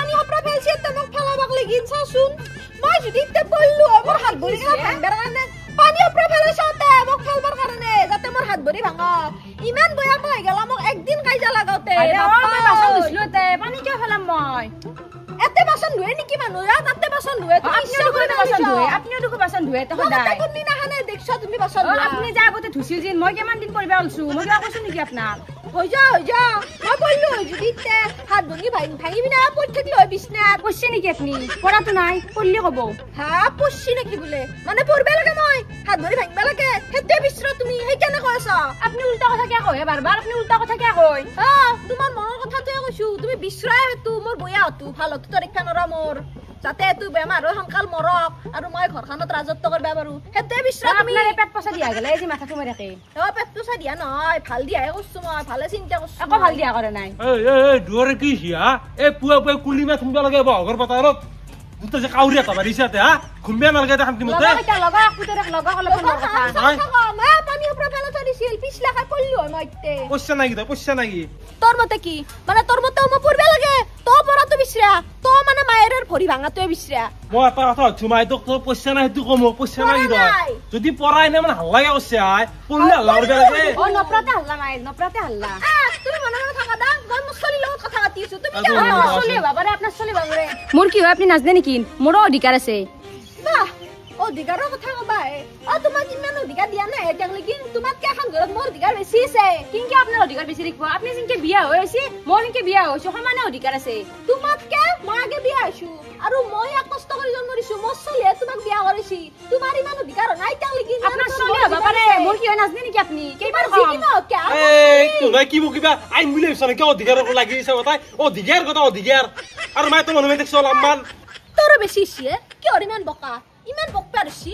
পানী হপৰা ফেলছি তে মোক ফেলাবাক লাগিন চাচোন মই যদি তে পল্লু মোৰ হাত ভৰি ভাঙবাৰ কাৰণে পানী হপৰা ফেলাইছতে মোক ফেলবাৰ কাৰণে যাতে মোৰ হাত ভৰি ভাঙা ইমান বয়া মই গেলা মোক একদিন কাইজা লাগাওতে আরে ও মই বাসন ধুছলতে পানী কিয় ফেলাম মই এতে বাসন ধুৱে নেকি মানুহ তাতে বাসন ধুৱে আপনিও দুখো বাসন ধুৱে আপনিও দুখো বাসন ধুৱে তো সদায় কোননি নাহানে দেখছ তুমি বাসন ধুৱা আপনি যা আগতে ধুছিল যেন মই কেমান দিন কৰিবা অলছু মই কিবা কৈছো নেকি আপোনাক হৈ যা মই পল্লু যদি তে হাত ভঙি ভাঙিবি না পৰি থাকিলে হয় বিছনাত কৈছে নেকি আপনি পৰাটো নাই পল্লি কব হা পছি নেকি বোলে মানে পৰবে লাগে মই হাত ভৰি ভাঙবা লাগে হেতে বিছৰা তুমি হে কেনে কৈছ আপনি উল্টা কথা কিয় কয় বাৰবাৰ আপনি উল্টা কথা কিয় কয় তোমাৰ মনৰ কথাটোৱে কৈছো তুমি বিছৰাই হেতু মোৰ বয়া হতু ভাল হতু তৰিক্ষা নৰা মোৰ যাতে এতু বেমাৰ হৈ সংকাল মৰক আৰু মই ঘৰখনত ৰাজত্ব কৰবা পাৰো হেতে বিছৰা তুমি আপনাৰ পেট পচা দিয়া গলে এই মাথাটো মাৰি ৰাখে পেট পচা দিয়া নহয় ভাল দিয়াহে কৈছো মই ভালে চিন্তা কৈছো আকৌ ভাল দিয়া কৰে নাই এই দুৰে কি হিয়া এই পুৱা পুৱা কুলিমা থুমবা লাগে বহৰ পতাৰত দুটা যে কাউৰিয়া তা মাৰিছাতে হা খুম্বিয়া নালগে তা শান্তি মতে লগা পুতেৰক লগা অলপ কথা মা পানী ওপৰ ফেলা থৈ দিছিল পিছলা খাই পল্লু হয় মইতে পইচা নাই কি পইচা নাই কি তোৰ মতে কি মানে তোৰ মতে মই পৰবে লাগে তো পৰাটো বিছৰা তো মানে মায়েৰৰ ভৰি ভাঙাটোৱে বিছৰা মই এটা কথা হচ্ছু মাই তোক তোৰ পইচা নাই সেইটো কমো পইচা নাই কি তই যদি পৰাই নাই মানে হাল্লাগে কৈছে আই পল্লি হাল্লা কৰবে লাগে ও নপৰাতে হাল্লা মাই নপৰাতে হাল্লা তুমি মনে মনে থাকা দা মই মুছলি লগত কথা পাতিছো তুমি চলি বাবাৰে আপোনাৰ চলি বাবাৰে মোৰ কি হয় আপনি নাজনে নেকি মোৰো অধিকাৰ আছে বাহ অধিকাৰৰ কথা কবা তোমাক ইমান অধিকাৰ দিয়া নাই এতিয়ালৈকে তোমাতকে এখন ঘৰত মোৰ অধিকাৰ বেছি আছে কিনকে আপোনাৰ অধিকাৰ বেছি দেখিব আপনি যেনকে বিয়া হৈ আছে মই যেনকে বিয়া হৈছো সমানে অধিকাৰ আছে তোমাতকে মই আগে বিয়া হৈছো আৰু মই কষ্ট কৰি জন্ম দিছো মোৰ চলিয়ে তোমাক বিয়া কৰিছি তোমাৰ ইমান অধিকাৰ নাই এতিয়ালৈকে আপোনাৰ চলি হ'ব পাৰে মোৰ কি হয় নাজনে নেকি আপনি কেইবাৰ কম এই তুই কি মোক কিবা আইন বুলি ভাবছ নেকি অধিকাৰৰ লাগি আছে কথাই অধিকাৰ কথা অধিকাৰ আৰু মাই তো মানুহে দেখছ অলপমান তোৰ বেছি আছে কিয় ইমান বকা ইমান বকপা ৰছি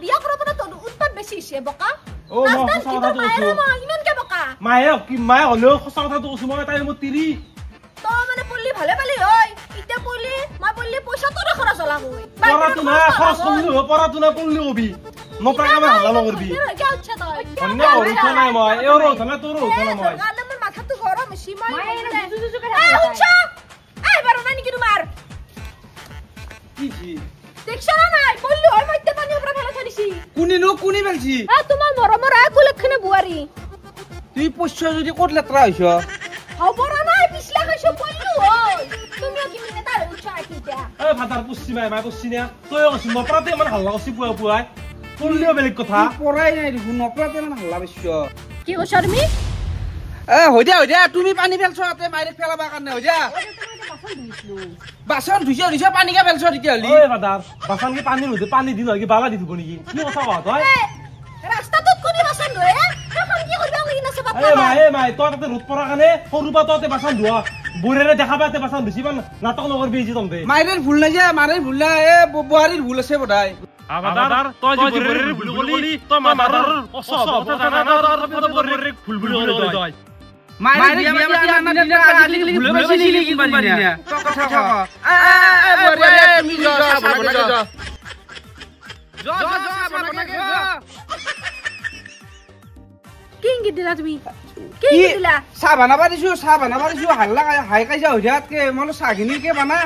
বিয়া কৰা পৰা তোৰ উৎপাত বেছি আছে বকা ও মই সঁচা কথা কৈছো ইমান কে বকা মায়ে কি মায়ে হলেও সঁচা কথাটো কৈছো মই তাই মোৰ তিৰি তো মানে পল্লি ভালে পালি হয় ইটা পল্লি মই পল্লি পইচা তোৰ খৰচ হলা মই পৰাটো না খৰচ কমলি হৈ পৰাটো না পল্লি হবি নপৰাকে মই হাল্লা নকৰবি অন্য হৰিছ নাই মই এওৰো উঠনা তোৰো উঠনা মই মোৰ মাথাটো গৰম হৈছে মই জুজু কৰে এবাৰ নাই নেকি তোমাৰ কি কি দেখছা নাই পল্লি হয় মই ইতে পানী ওপৰ ফেলা থৰিছি কোনি বেলছি তোমাৰ মৰমৰ কুলক্ষণে বুৱাৰী তুই পইচা যদি ক'ত লেত্ৰা হৈছ হবৰা নাই পিছলা কৈছো পল্লি হয় তুমিও কি মিনে তাৰ উচ্চ আকিটা এই ফাদাৰ পুষ্টি মাই পুষ্টি না তই কৈছ নপৰাতে মানে হাল্লা কৰছি পুৱা পুৱাই পল্লিও বেলেগ কথা পৰাই নাই দেখোন নপৰাতে মানে হাল্লা পাইছ কি কৈছ তুমি হৈ দিয়া তুমি পানী পেলছ তাতে মাইৰে পেলাবা কাৰণে হৈ দিয়া বাসন ধুইছ পানীকে পেলছ তেতিয়াহ'লে ঐ ফাদাৰ বাচন কি পানী নুধে পানী দিন হয় কি বালা দি ধুব নেকি কি কথা কওঁ তই ৰাস্তাটোত কোনি বাচন ধুৱে এখন কি কৰিব লাগি আছে বাপা এই মাই তই তাতে ৰ'দ পৰাৰ কাৰণে সৰু পৰা তই বাচন ধোৱা বুঢ়েৰে দেখা পাতে বাচন ধুচি ইমান নাটক নকৰবি যি তহঁতে মাইৰেৰ ভুল নাই যে মাইৰেৰ ভুল নাই বোৱাৰীৰ ভুল আছে বোধাই আবাদাৰ তই যি বুঢ়েৰে ভুল বুলি তই মাদাৰৰ অসহ কথা জানা না তই বুঢ়েৰে ভুল বুলি কলি তই মাইৰে বিয়া পাতি আনা দিনা আজি ভুল পাইছিলি কি বাদিনা কথা ক বোৱাৰী তুমি যা বনাকে যা বনাকে যা কিংগি দিলা তুমি কিংগি দিলা চাহ বনাবা দিছো হাল্লা হাই কাইজা হৈ যাতকে মই চাহখিনি কে বানা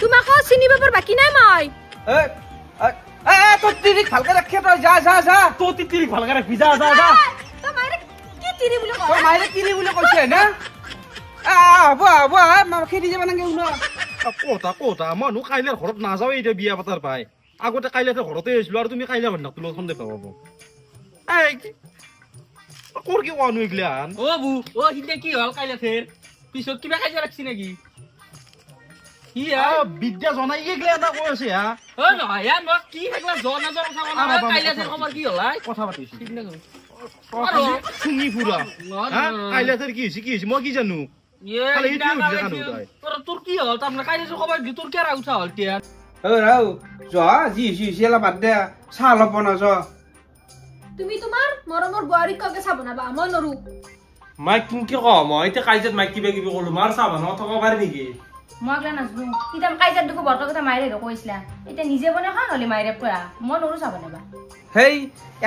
তোমাক চিনি পাবৰ বাকি নাই মই তোৰ তিৰিক ভালকে ৰাখে তই যা তোৰ তিৰিক ভালকে ৰাখবি যা তই মাইৰে কি তিৰি বুলি তই মাইৰে তিৰি বুলি কৈছে না হ'ব খেদি যাব নাগে কথা মানুহ কাইলে ঘৰত নাযাওঁ এতিয়া বিয়া পাতাৰ পাই আগতে কাইলে ঘৰতে আহিছিলো আৰু তুমি কাইলে ঘৰত নাকলো সন্দেহ পাব কোৰ কি কোৱা নুইগলান সিদিনা কি হল কাইলে ফেৰ পিছত কিবা কাজিয়া ৰাখছি নেকি বিদ্যা জনাই গেলা এটা কৈ আছে নহয় মই কি থাকলা জনা কাইলে খবৰ কি হল কথা পাতিছো শুনি ফুৰা কাইলে কি হৈছে মই কি জানো তোৰ কি হল তাৰমানে কাইলে খবৰ দি তোৰ কেৰা উঠা হল এতিয়া ৰাও যি বাদ দে চাহ অলপ বনা তুমি তোমাৰ মৰমৰ বুৱাৰীক ককে চাহ বনাবা মই নৰু মাই কিনকে ক মই এতিয়া কাইজাত মাইক কিবা কিবি কলো মাৰ চাহ বনাব থকা পাৰি নেকি মই গলা নাজনো ইতা কাইজাত দেখো বৰকা কথা মাইৰে কৈছিলা এতিয়া নিজে বনাই খা নহলে মাইৰে কোৱা মই নৰু চাহ বনাবা হেই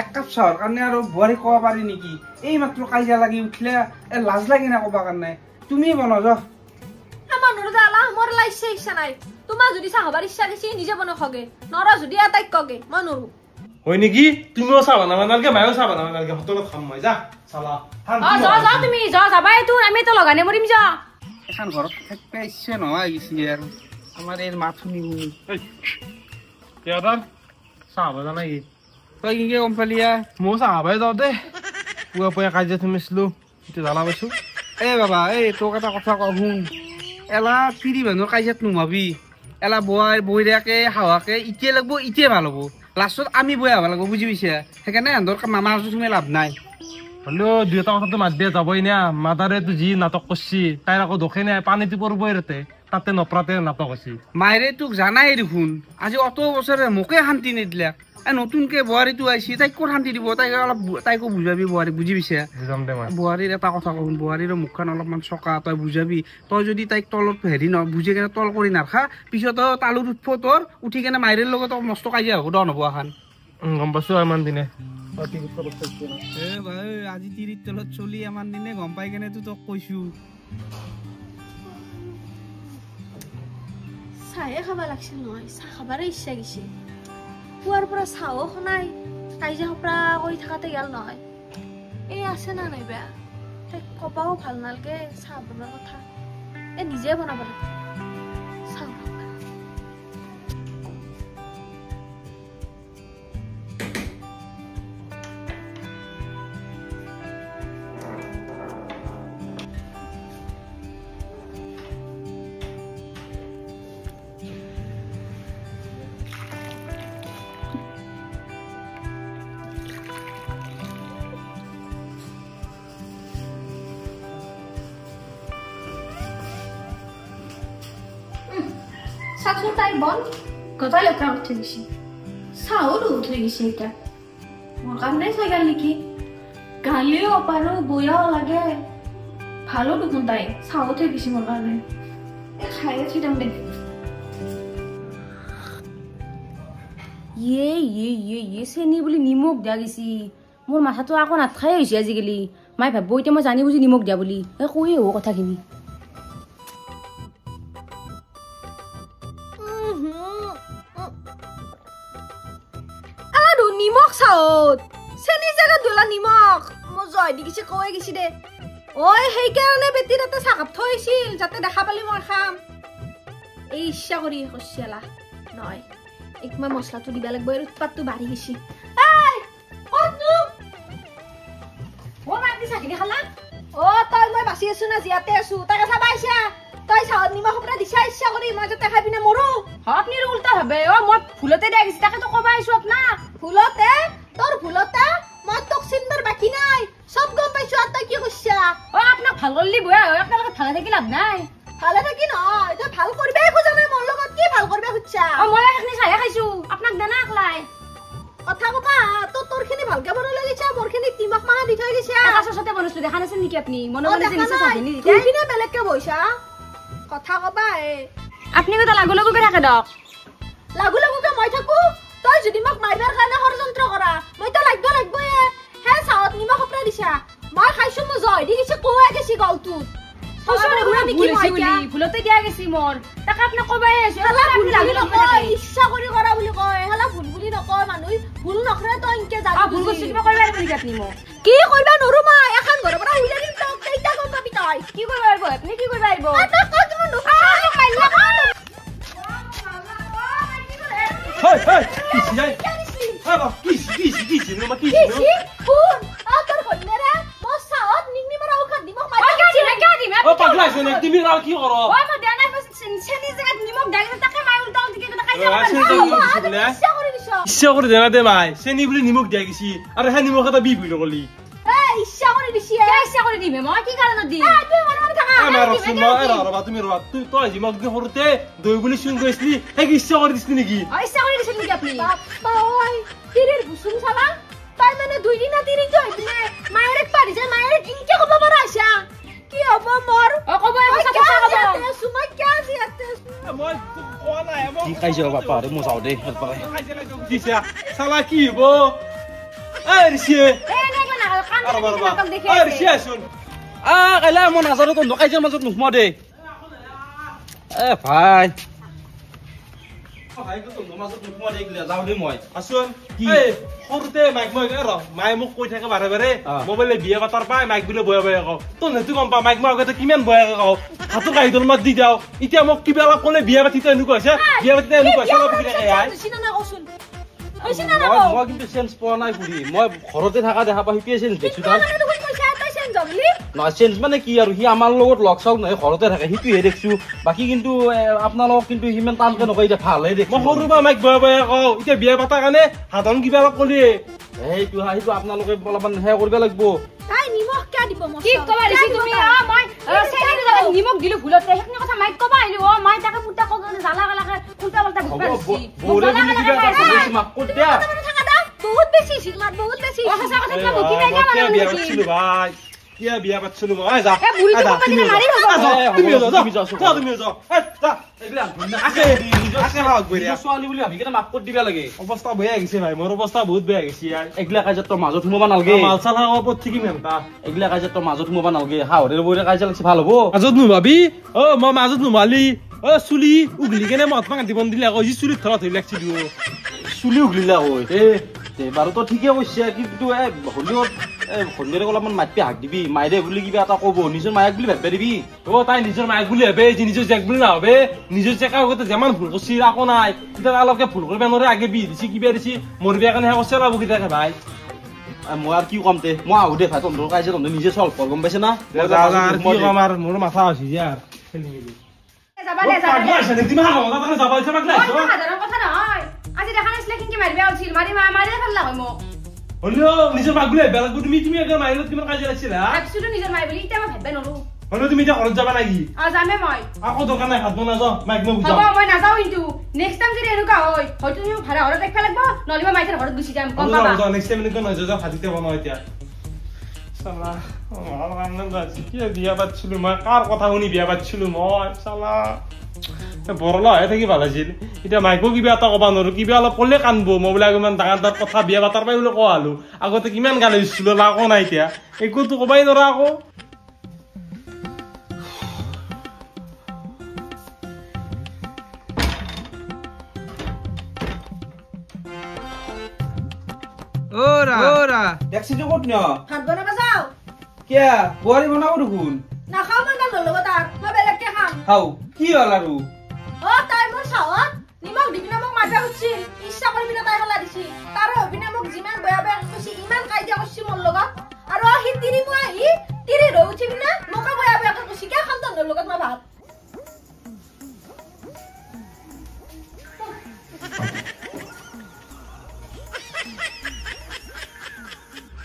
এক কাপ চাহৰ কাৰণে আৰু বুৱাৰী ক'ব পাৰি নেকি এই মাত্ৰ কাইজা লাগি উঠিলে লাজ লাগি না ক'বা কাৰণে তুমি বনা যা আমাৰ নৰু জালা মোৰ ইচ্ছা নাই তোমাৰ যদি চাহ খাবাৰ ইচ্ছা গেছি নিজে বনাই খগে নৰা যদি আটাইক কগে মই নৰো হয় নেকি তুমিও চাহ বনাব নালাগে মায়েও চাহ বনাব নালাগে হোটেলত খাম মই যা চালা যা তুমি যা যাবাই তোৰ আমি তো লগানে মৰিম যা এখন ঘৰত থাকতে ইচ্ছে নহয় গেছি আৰু আমাৰ এই মাত শুনিব কেদাৰ চাহ বজা নাই তই কি গম পালিয়া মই চাহ খাবাই যাওঁ দে পুৱা পুৱা কাজিয়া থমিছিলো এতিয়া জ্বালা পাইছো বাবা তোক এটা কথা কওঁ শুন এলা তিৰি মানুহৰ কাজিয়াত নোমাবি এলা বহিৰাকে হাৱাকে ইতিয়া লাগব ইতিয়া ভাল হ'ব লাষ্টত আমি বৈ আহিব লাগিব বুজি পাইছা সেইকাৰণে সিহঁতৰ মামা তুমি লাভ নাই হলেও দুই এটা কথাটো মাত দিয়া যাবই না মাদাৰেতো যি নাটক কৰছি তাইৰ আকৌ দোষে নাই পানীটো পৰিবই তাতে নপৰাতে নাটক হৈছে মায়েৰে তোক জানাই দেখোন আজি অত বছৰে মোকে শান্তি নিদিলা নতুনকে বোৱাৰীটো আহিছে তাইক ক'ত শান্তি দিব তাইকো বুজাবি বোৱাৰী বুজি পাইছা বুজাম দে মই বোৱাৰীৰ এটা কথা কওঁ বোৱাৰীৰ মুখখন অলপমান চকা তই বুজাবি তই যদি তাইক তলত হেৰি ন বুজি কেনে তল কৰি নাখা পিছত তালুত উঠব তোৰ উঠি কেনে মায়েৰৰ লগত মস্ত কাজিয়া হ'ব দন হ'ব এখন গম পাইছো ইমান দিনে ভাই আজি তিৰিৰ তলত চলি ইমান দিনে গম পাই কেনে তোক কৈছো চাহে খাবা লাগছিল নহয় চাহ খাবাৰে ইচ্ছা গেছি পুৱাৰ পৰা চাহো খনাই কাজিয়া খপৰা কৰি থাকাতে গেল নহয় এই আছে না নাই বেয়া তাইক কবাও ভাল নালগে চাহ বনোৱাৰ কথা নিজে বনাব লাগে চাহ চাচোন তাই বন গতাই লেতেৰা উঠি গৈছে চাউলো উঠি গৈছে এতিয়া মোৰ কাৰণে চাই গাল নেকি গালিও পাৰো বয়াও লাগে ভালো দেখোন তাই চাউ উঠি গৈছে মোৰ কাৰণে খাই উঠি যাম দে চেনি বুলি নিমখ দিয়া গৈছি মোৰ মাথাটো আকৌ নাথাই হৈছে আজিকালি মাই ভাবব এতিয়া মই জানি বুজি নিমখ দিয়া বুলি কৈয়ে হ'ব কথাখিনি নিমখ চাউত চেনি জাগাত দলা নিমখ মই জয় দি গেছি কৈ গেছি দে ঐ সেইকাৰণে বেটি তাতে চাকাপ থৈছিল যাতে দেখা পালি মই খাম এই ইচ্ছা কৰি কইছিলা নহয় একমা মছলাটো দিবা লাগব আৰু উৎপাতটো বাঢ়ি গেছি এই কতু মাটি চাকি দেখালা তই মই বাচি আছো না জিয়াতে আছো তাকে চাবাইছা তই চাউত নিমখ পৰা দিছা ইচ্ছা কৰি মই যাতে খাই পিনে মৰো আপনি উল্টা ভাবে মই ভুলতে দিয়া গেছি তাকে তো কবা আইছো আপোনাক ভুলতে তোর ভুলতে মই তোক চিন্তার বাকি নাই সব গম পাইছো আর তুই কি কইছা আপোনাক ভাল করলি বয়া আপনার লগত ভালে থাকি লাভ নাই ভালে থাকি নয় তুই ভাল করবে খোজা নাই মোর লগত কি ভাল করবে খুঁজছা মই এখনি চাহে খাইছো আপনাক দেনা একলাই কথা কবা তোর খিনি ভালকে বনালে গেছা মোর খিনি তিমক মাহা দি থৈ গেছা এটা সতে বনছলো দেখা নাছেন নেকি আপনি মনে মনে যে নিচে চাহে নি তুই কিনে বেলেগকে বইছা কথা কবা আপনি কথা লাগু লাগু করে থাকে দক লাগু লাগুকে মই থাকো তই যদি মোক মাইবার কাৰণে ষড়যন্ত্ৰ কৰা মই তো লাগব হে চাউত নিমখ খপৰা দিছা মই খাইছো মই জয় দি গেছি কোৱা গেছি গলটোত ভুলতে দিয়া গেছি মোৰ তাকে আপনাক কবাই আইছো ইচ্ছা কৰি কৰা বুলি কয় হেলা ভুল বুলি নকয় মানুহ ভুল নকৰে তই ইনকে যা ভুল বস্তু কিবা কইবা পাৰি আপনি মোক কি কইবা নৰু মা এখন ঘৰৰ পৰা উলাই দিম তই কেইটা গম পাবি তই কি কইবা আইব আপনি কি কইবা আইব Hey, hey, kisi jai. Apa? Kisi, nama kisi. Pun, agar konera, mau saat ningni merau kan di mau macam. Oh, paglas ni timi ral ki koro. Oh, ma dia naik pas seni zakat ni mau daging tak kemai ultang tiga kita kaji apa? Isya kori dena de mai. Seni beli nimok dia kisi. Ada han nimok kata bibi lo kali. Isya kori di sini. Isya kori di memang. Ki kalau nanti. Dia mana tengah. Amar semua era rabat tumi rabat. Tu aja mak di horte. Doi beli sungguh isli. Hei isya kori di sini lagi. Isya kori di sini lagi apni. Boy, tirir busung salah. তাই মানে দুই দিন তিরিং তো হইলে মায়ের এক পারি যায় মায়ের ইনকে কব বড় আশা কি হবো মোর ও কব কথা কথা কব সুমাই কে জিয়াতে মই কোৱা নাই কি খাইছ বাপা আৰু মই যাও দে পাই দিছা সালা কি হবো আৰছিয়ে নেগলা না কান নাটক দেখি আৰছিয়ে শুন কাইলা মই নাজানো তো নকাইজৰ মাজত নুহম দে এ ভাই সৰুতে মাইক মই মায়ে মোক কৈ থাকে বাৰে বাৰে মই বোলে বিয়া পাতাৰ পাই মাইক বোলে বয়া বয়া কওঁ তই সেইটো গম পা মাইক মই আগতে কিমান বয়াকে কওঁ হাতো কাঢ়ি দল মাত দি যাওঁ এতিয়া মোক কিবা অলপ ক'লে বিয়া পাতিতে এনেকুৱা হৈছে বিয়া পাতিতে এনেকুৱা মই কিন্তু চেঞ্জ পোৱা নাই ঘূৰি মই ঘৰতে থকা দেখা পাই সিটোৱে চেঞ্জ দেখিছো নহয় চেঞ্জ মানে কি আৰু সি আমাৰ লগত লগ চগ নহয় ঘৰতে থাকে সিটোহে দেখিছো বাকী কিন্তু আপোনালোকক কিন্তু সিমান টানকে নকয় এতিয়া ভালহে দেখি মই সৰুৰ পৰা মাইক বয়া বয়া কওঁ এতিয়া বিয়া পাতাৰ কাৰণে সাধাৰণ কিবা অলপ ক'লে সেইটো আপোনালোকে অলপমান সেয়া কৰিব লাগিব তাই নিমখ কিয় দিব কি কবা দিছি তুমি মই নিমখ দিলো ভুলতে সেইখিনি কথা মাইক কবা আহিলো মাই তাকে পুতা কব জালা গালাকে উল্টা পাল্টা বুঝাইছি বহুত বেছি সিলমাত বহুত বেছি সঁচা কথা তুমি বুকি নাই বিয়া পাতিছিলো ভাই কিয় বিয়া পাতিছিলো মই যা অৱস্থা বেয়া গৈছে ভাই মোৰ অৱস্থা বহুত বেয়া গৈছে এইগিলা কাজিয়াত তোৰ মাজত সোমাব নালাগে মাল চাল ওপৰত ঠিকি মেনটা এইগিলা কাজিয়াত তোৰ মাজত সোমাব নালাগে হাওৰে বৰে কাজিয়া লাগছে ভাল হ'ব মাজত নোভাবি মই মাজত নোমালি চুলি উঘলি কেনে মহাত্মা গান্ধী বন দিলে আকৌ যি চুলিত ধৰা ধৰি লাগছি দিও চুলি উঘলিলা হয় বাৰু তো ঠিকে কৈছে কিন্তু হলিও সন্ধিয়াৰে অলপমান মাতপি হাক দিবি মাইৰে বুলি কিবা এটা ক'ব নিজৰ মায়াক বুলি ভাবিব দিবি তাই নিজৰ মায়েক বুলি ভাবে নিজৰ জেক বুলি নাভাবে নিজৰ জেকাৰ আগতে যিমান ভুল কৰিছি আকৌ নাই এতিয়া অলপকে ভুল কৰিব নোৱাৰে আগে বি দিছি কিবা দিছি মোৰ বিয়া কাৰণে কৈছে অলপ কেইটাকে ভাই মই আৰু কি কম মই আহো দে ভাই তহঁতৰ কাজিয়া তহঁতে নিজে চল্ভ কৰ গম পাইছে না মোৰ মাথা হৈছে ইয়াৰ খেলি মেলি আজি দেখা নাছিলে কিনকে মাৰিবা উঠিল মাৰি ভাল লাগে মোক হলেও নিজৰ মাক বুলি বেলেগ তুমি একদম মাৰিলত কিমান কাজিয়া লাগিছিলা ভাবছিলো নিজৰ মাই বুলি এতিয়া মই ভাবিব নৰো হলেও তুমি এতিয়া ঘৰত যাবা নেকি যামে মই আকৌ দোকান নাই ভাত বনাই যাওঁ মাইক মই বুজাওঁ হ'ব মই নাযাওঁ কিন্তু নেক্সট টাইম যদি এনেকুৱা হয় হয়তো তুমি ভাড়া ঘৰত দেখবা লাগিব নহলে মই মাইকৰ ঘৰত গুচি যাম গম পাবা নেক্সট টাইম এনেকুৱা নহয় যাওঁ ভাজিতে বনাওঁ এতিয়া চালা বিয়া পাতিছিলো মই কাৰ কথা শুনি বিয়া পাতিছিলো মই চালা বৰলা হৈ থাকি ভাল আছিল এতিয়া মাইকো কিবা এটা ক'বা নোৱাৰো কিবা অলপ ক'লে কান্দব মই বোলে ইমান ডাঙৰ ডাঙৰ কথা বিয়া পাতাৰ পাই বোলে কোৱা হলো আগতে কিমান গালি দিছিলো লাকো নাই এতিয়া একোতো ক'বাই নোৱাৰা আকৌ দেখছিটো ক'ত ন ভাত বনাব যাওঁ কিয়া বোৱাৰী বনাব দেখোন নাখাওঁ মই তাত নল'ব তাৰ মই বেলেগকে খাম হাও কি হ'ল আৰু তাই মোৰ চাৱত নিমখ দি পিনে মোক মাৰিব খুজিছিল ইচ্ছা কৰি পিনে তাই পেলাই দিছি তাৰ হৈ পিনে মোক যিমান বেয়া বেয়া কৈছি ইমান কাজিয়া কৰিছি মোৰ লগত আৰু সি তিৰি মই আহি তিৰি ৰৈ উঠি পিনে মোকে বেয়া বেয়াকে কৈছি কিয় খাম তহঁতৰ লগত মই ভাত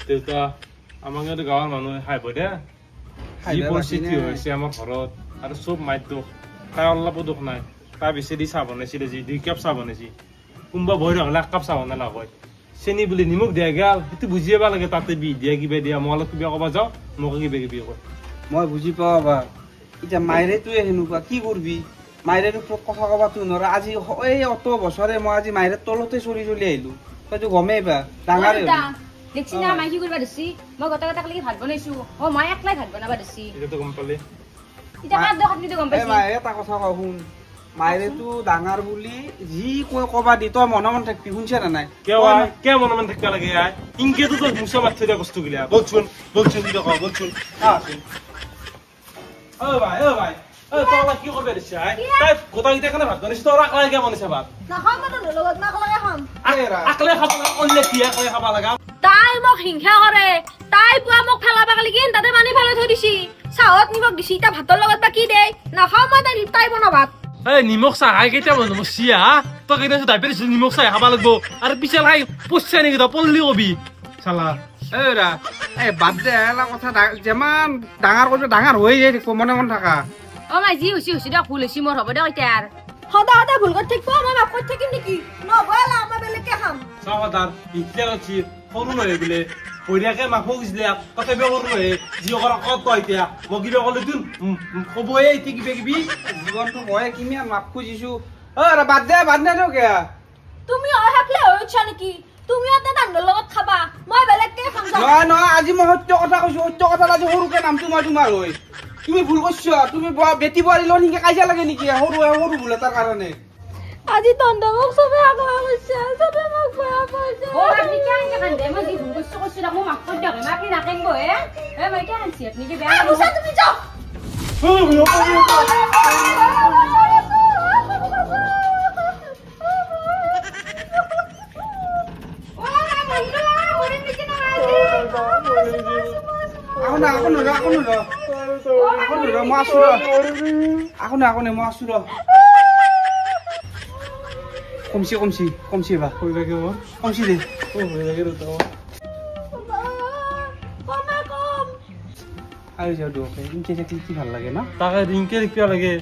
দেউতা আমাক ইয়াতে গাঁৱৰ মানুহে খাই দে যি পৰিস্থিতি হৈছে আমাৰ ঘৰত আৰু চব মাইৰ দুখ তাই অলপো দুখ নাই তাই বেছি দি চাহ বনাইছিলে যি 2 কাপ চাহ বনাইছি কোনোবা বহি ৰখলে 1 কাপ চাহ বনালা হয় চেনি বুলি নিমখ দিয়া গেল সেইটো বুজি পাব লাগে তাতে বি দিয়া কিবা দিয়া মই অলপ কিবা ক'ব যাওঁ মোক কিবা কিবি কয় মই বুজি পাওঁ বা এতিয়া মাইৰেটোৱে সেনেকুৱা কি কৰবি মাইৰে কথা ক'বাতো নোৱাৰা আজি এই অত বছৰে মই আজি মাইৰে তলতে চলি আহিলো তইতো গমেই পা ডাঙৰ দেখছি না মাই কি কৰিবা দিছি মই গটা গটা লাগি ভাত বনাইছো মই একলাই ভাত বনাবা দিছি এটাতো গম পালে ইটা কাট দক আপনি তো গম পাইছি মাই এটা কথা কওঁ শুন মাইৰেটো ডাঙৰ বুলি যি কৈ ক'বা দি তই মনে মন থাকবি শুনছে না নাই কিয় মনে মনে থাকিব লাগে ইনকেতো তো মুছা মাথি দিয়া বস্তু গিলা বলছুন কি কওঁ বলছুন ভাই তোলা কি করবে দিছে তাই গোটা গিটা কেন ভাত বনিস তোর আকলাই কে বনিছে ভাত নাখাওঁ মই তহঁতৰ লগত মই অকলে খাম আকলে খাব অন্য কি আকলে খাব লাগা তাই মোক হিংসা কৰে তাই পুৱা মোক ফেলাবা লাগি তাতে পানী ফেলাই থৈ দিছি চাহত নিমখ দিছি এতিয়া ভাতৰ লগত বা কি দে নাখাওঁ মই তাই বনা ভাত নিমখ চাহ খাই কেতিয়া বনাব চিয়া তই কেতিয়া দাইপেৰিছ নিমখ চাহ খাব লাগব আৰু পিছে খাই পইচা নেকি তই পল্লি কবি চালা বাদ দে এলা কথা যিমান ডাঙৰ কৰিব ডাঙৰ হৈ যায় মনে মন থাকা মাই যি হৈছে দিয়ক ভুল হৈছে মোৰ হ'ব দিয়ক এতিয়া সদায় ভুল কৰি থাকিব মই মাফ কৰি থাকিম নেকি নবলা মই বেলেগকে খাম চাওদাৰ ইতিয়া আছে সৰু নহয় বোলে পইৰাকে মাফো গৈছিলে তাতে বে সৰু নহয় যি অকৰা কত এতিয়া মই কিবা ক'লে তোৰ ক'বই এতিয়া কিবা কিবি জীৱনটো মই কিমান মাফ খুজিছো বাদ দে কিয়া তুমি অহাকলে হৈ উঠছা নেকি তুমিও তাণ্ডৰ লগত খাবা মই বেলেগকে খাম নহয় আজি মই সত্য কথা কৈছো সত্য কথা আজি সৰুকে নামটো মই তোমাৰ হৈ তুমি ভুল কৰছো তুমি বেটি বাড়ি লোন হিংকে কাইজা লাগে নাকি সৰু ভুল এটাৰ কাৰণে আজি তন্দে মোক চবে আগা হৈছে চবে মোক বেয়া পাইছে ও আপনি কি আনকে কান্দে মই দি ভুল করছো করছো রাখো মাফ করে দাও আপনি রাখেন গো এ মই কি আনছি আপনি কি বেয়া মুসা তুমি যাও কমছি বা হৈ থাকে মোৰ কমছি দে হৈ থাকে ৰ আৰু যাও দোকে ইনকে থাকি কি ভাল লাগে না তাকে ৰিংকে দেখিব লাগে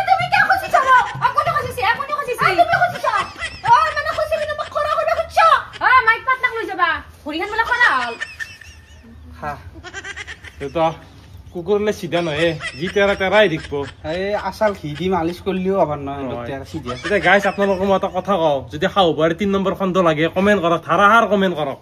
তুমি কি খুশি চাও আপনি খুশি আপনি খুশি তুমি খুশি চাও ও মানে খুশি বিনা মোক খৰা কৰিব খুশি ও মাইক পাতলাক লৈ যাবা ভৰিখান বলা খৰা হল হা দেউতা কুকুৰলে চিধা নহয় যি তেৰা তেৰাই দেখিব এই আচাল ঘি দি মালিচ কৰিলেও আবার নহয় চিধিয়া এতিয়া গাইছ আপোনালোকক মই এটা কথা কওঁ যদি শাহু বোৱাৰী 3 নম্বৰ খণ্ড লাগে কমেণ্ট কৰক ধাৰাসাৰ কমেণ্ট কৰক